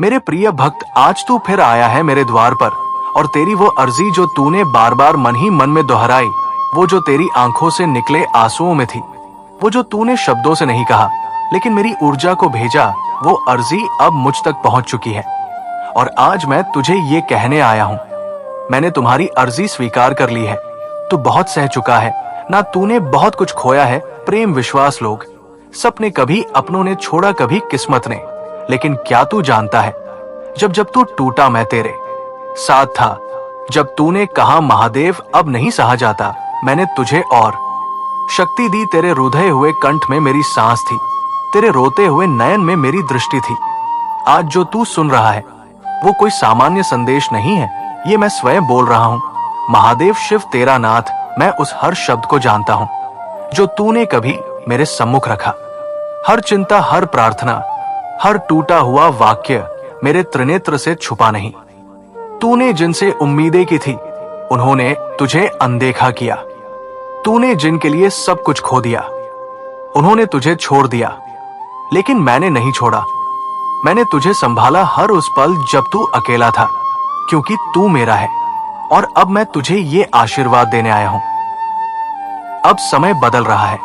मेरे प्रिय भक्त, आज तू फिर आया है मेरे द्वार पर, और तेरी वो अर्जी जो तूने बार बार मन ही मन में दोहराई, वो जो तेरी आंखों से निकले आंसुओं में थी, वो जो तूने शब्दों से नहीं कहा लेकिन मेरी ऊर्जा को भेजा, वो अर्जी अब मुझ तक पहुंच चुकी है। और आज मैं तुझे ये कहने आया हूं, मैंने तुम्हारी अर्जी स्वीकार कर ली है। तू बहुत सह चुका है ना, तूने बहुत कुछ खोया है, प्रेम, विश्वास, लोग, सपने कभी अपनों ने छोड़ा, कभी किस्मत ने। लेकिन क्या तू जानता है, जब जब तू टूटा मैं तेरे साथ था। जब तूने कहा महादेव अब नहीं सहा जाता, मैंने तुझे और शक्ति दी। तेरे रुधे हुए कंठ में मेरी सांस थी, तेरे रोते हुए नयन में मेरी दृष्टि थी। आज जो तू सुन रहा है वो कोई सामान्य संदेश नहीं है, ये मैं स्वयं बोल रहा हूं। महादेव शिव तेरा नाथ, मैं उस हर शब्द को जानता हूं जो तूने कभी मेरे सम्मुख रखा। हर चिंता, हर प्रार्थना, हर टूटा हुआ वाक्य मेरे त्रिनेत्र से छुपा नहीं। तूने जिनसे उम्मीदें की थी उन्होंने तुझे अनदेखा किया। तूने जिनके लिए सब कुछ खो दिया उन्होंने तुझे छोड़ दिया, लेकिन मैंने नहीं छोड़ा। मैंने तुझे संभाला हर उस पल जब तू अकेला था, क्योंकि तू मेरा है। और अब मैं तुझे ये आशीर्वाद देने आया हूं। अब समय बदल रहा है।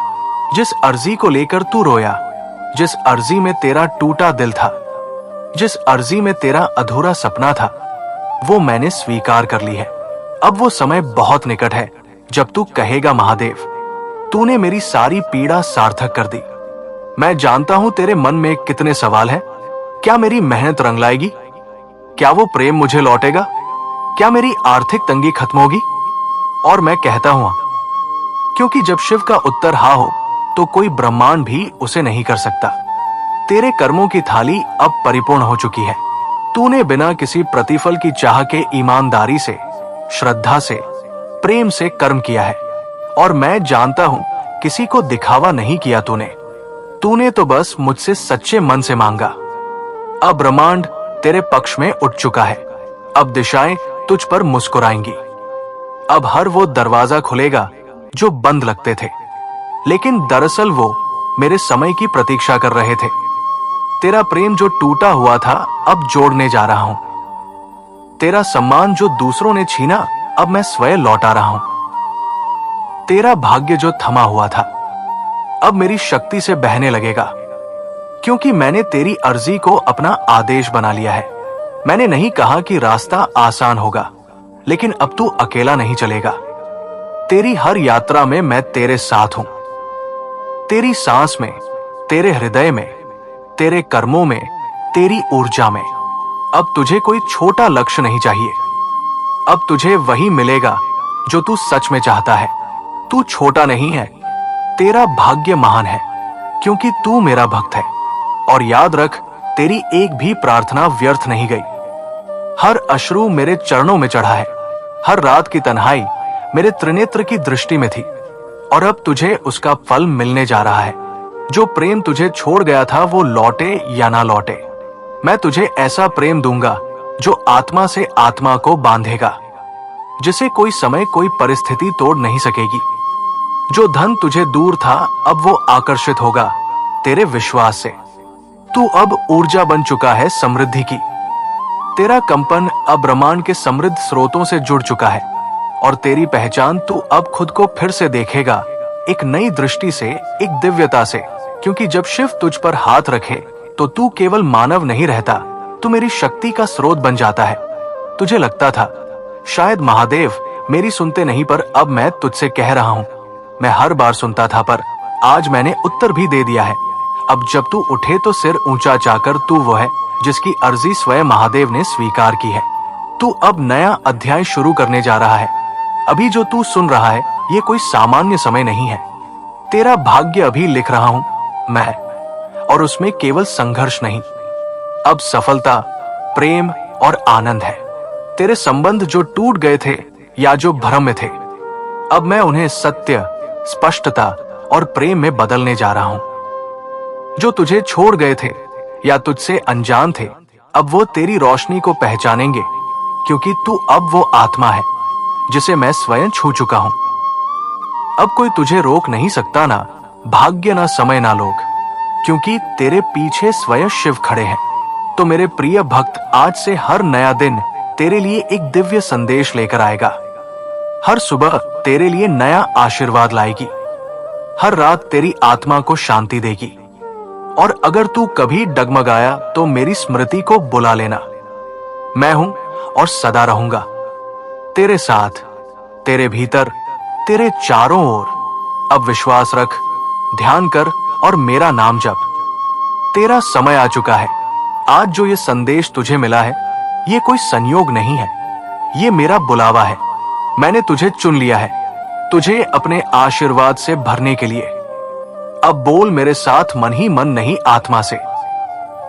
जिस अर्जी को लेकर तू रोया, जिस अर्जी में तेरा टूटा दिल था, जिस अर्जी में तेरा अधूरा सपना था, वो मैंने स्वीकार कर ली है। अब वो समय बहुत निकट है जब तू कहेगा महादेव तूने मेरी सारी पीड़ा सार्थक कर दी। मैं जानता हूं तेरे मन में कितने सवाल हैं। क्या मेरी मेहनत रंग लाएगी? क्या वो प्रेम मुझे लौटेगा? क्या मेरी आर्थिक तंगी खत्म होगी? और मैं कहता हूं क्योंकि जब शिव का उत्तर हाँ हो तो कोई ब्रह्मांड भी उसे नहीं कर सकता। तेरे कर्मों की थाली अब परिपूर्ण हो चुकी है। तूने बिना किसी प्रतिफल की चाह के ईमानदारी से, श्रद्धा से, प्रेम से कर्म किया है। और मैं जानता हूं किसी को दिखावा नहीं किया तूने तो बस मुझसे सच्चे मन से मांगा। अब ब्रह्मांड तेरे पक्ष में उठ चुका है। अब दिशाएं तुझ पर मुस्कुराएंगी। अब हर वो दरवाजा खुलेगा जो बंद लगते थे, लेकिन दरअसल वो मेरे समय की प्रतीक्षा कर रहे थे। तेरा प्रेम जो टूटा हुआ था अब जोड़ने जा रहा हूं। तेरा सम्मान जो दूसरों ने छीना अब मैं स्वयं लौटा रहा हूं। तेरा भाग्य जो थमा हुआ था अब मेरी शक्ति से बहने लगेगा, क्योंकि मैंने तेरी अर्जी को अपना आदेश बना लिया है। मैंने नहीं कहा कि रास्ता आसान होगा, लेकिन अब तू अकेला नहीं चलेगा। तेरी हर यात्रा में मैं तेरे साथ हूं। तेरी सांस में, तेरे हृदय में, तेरे कर्मों में, तेरी ऊर्जा में। अब तुझे कोई छोटा लक्ष्य नहीं चाहिए। अब तुझे वही मिलेगा जो तू सच में चाहता है। तू छोटा नहीं है, तेरा भाग्य महान है, क्योंकि तू मेरा भक्त है। और याद रख, तेरी एक भी प्रार्थना व्यर्थ नहीं गई। हर अश्रु मेरे चरणों में चढ़ा है। हर रात की तन्हाई मेरे त्रिनेत्र की दृष्टि में थी, और अब तुझे उसका फल मिलने जा रहा है। जो प्रेम तुझे छोड़ गया था वो लौटे या ना लौटे, मैं तुझे ऐसा प्रेम दूंगा जो आत्मा से आत्मा को बांधेगा, जिसे कोई समय, कोई परिस्थिति तोड़ नहीं सकेगी। जो धन तुझे दूर था अब वो आकर्षित होगा तेरे विश्वास से। तू अब ऊर्जा बन चुका है समृद्धि की। तेरा कंपन अब ब्रह्मांड के समृद्ध स्रोतों से जुड़ चुका है, और तेरी पहचान तू अब खुद को फिर से देखेगा, एक नई दृष्टि से, एक दिव्यता से। क्योंकि जब शिव तुझ पर हाथ रखे तो तू केवल मानव नहीं रहता, तू मेरी शक्ति का स्रोत बन जाता है। तुझे लगता था शायद महादेव मेरी सुनते नहीं, पर अब मैं तुझसे कह रहा हूं, मैं हर बार सुनता था, पर आज मैंने उत्तर भी दे दिया है। अब जब तू उठे तो सिर ऊंचा चाकर तू वो है जिसकी अर्जी स्वयं महादेव ने स्वीकार की है। तू अब नया अध्याय शुरू करने जा रहा है। अभी जो तू सुन रहा है ये कोई सामान्य समय नहीं है। तेरा भाग्य अभी लिख रहा हूं मैं, और उसमें केवल संघर्ष नहीं, अब सफलता, प्रेम और आनंद है। तेरे संबंध जो टूट गए थे या जो भ्रम में थे, अब मैं उन्हें सत्य, स्पष्टता और प्रेम में बदलने जा रहा हूं। जो तुझे छोड़ गए थे या तुझसे अनजान थे, अब वो तेरी रोशनी को पहचानेंगे, क्योंकि तू अब वो आत्मा है जिसे मैं स्वयं छू चुका हूं। अब कोई तुझे रोक नहीं सकता, ना भाग्य, ना समय, ना लोग, क्योंकि तेरे पीछे स्वयं शिव खड़े हैं। तो मेरे प्रिय भक्त आज से हर नया दिन तेरे लिए एक दिव्य संदेश लेकर आएगा। हर सुबह तेरे लिए नया आशीर्वाद लाएगी, हर रात तेरी आत्मा को शांति देगी। और अगर तू कभी डगमगाया तो मेरी स्मृति को बुला लेना। मैं हूं और सदा रहूंगा तेरे साथ, तेरे भीतर, तेरे चारों ओर। अब विश्वास रख, ध्यान कर और मेरा नाम जप। तेरा समय आ चुका है। आज जो ये संदेश तुझे मिला है, ये कोई संयोग नहीं है, ये मेरा बुलावा है। मैंने तुझे चुन लिया है, तुझे अपने आशीर्वाद से भरने के लिए। अब बोल मेरे साथ, मन ही मन नहीं आत्मा से,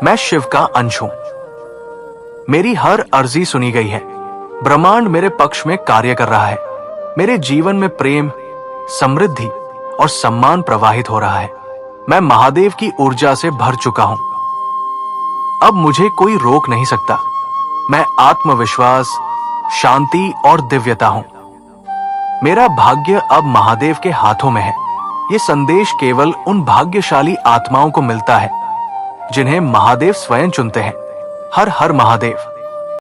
मैं शिव का अंश हूं। मेरी हर अर्जी सुनी गई है। ब्रह्मांड मेरे पक्ष में कार्य कर रहा है। मेरे जीवन में प्रेम, समृद्धि और सम्मान प्रवाहित हो रहा है। मैं महादेव की ऊर्जा से भर चुका हूं। अब मुझे कोई रोक नहीं सकता। मैं आत्मविश्वास, शांति और दिव्यता हूं। मेरा भाग्य अब महादेव के हाथों में है। ये संदेश केवल उन भाग्यशाली आत्माओं को मिलता है जिन्हें महादेव स्वयं चुनते हैं। हर हर महादेव।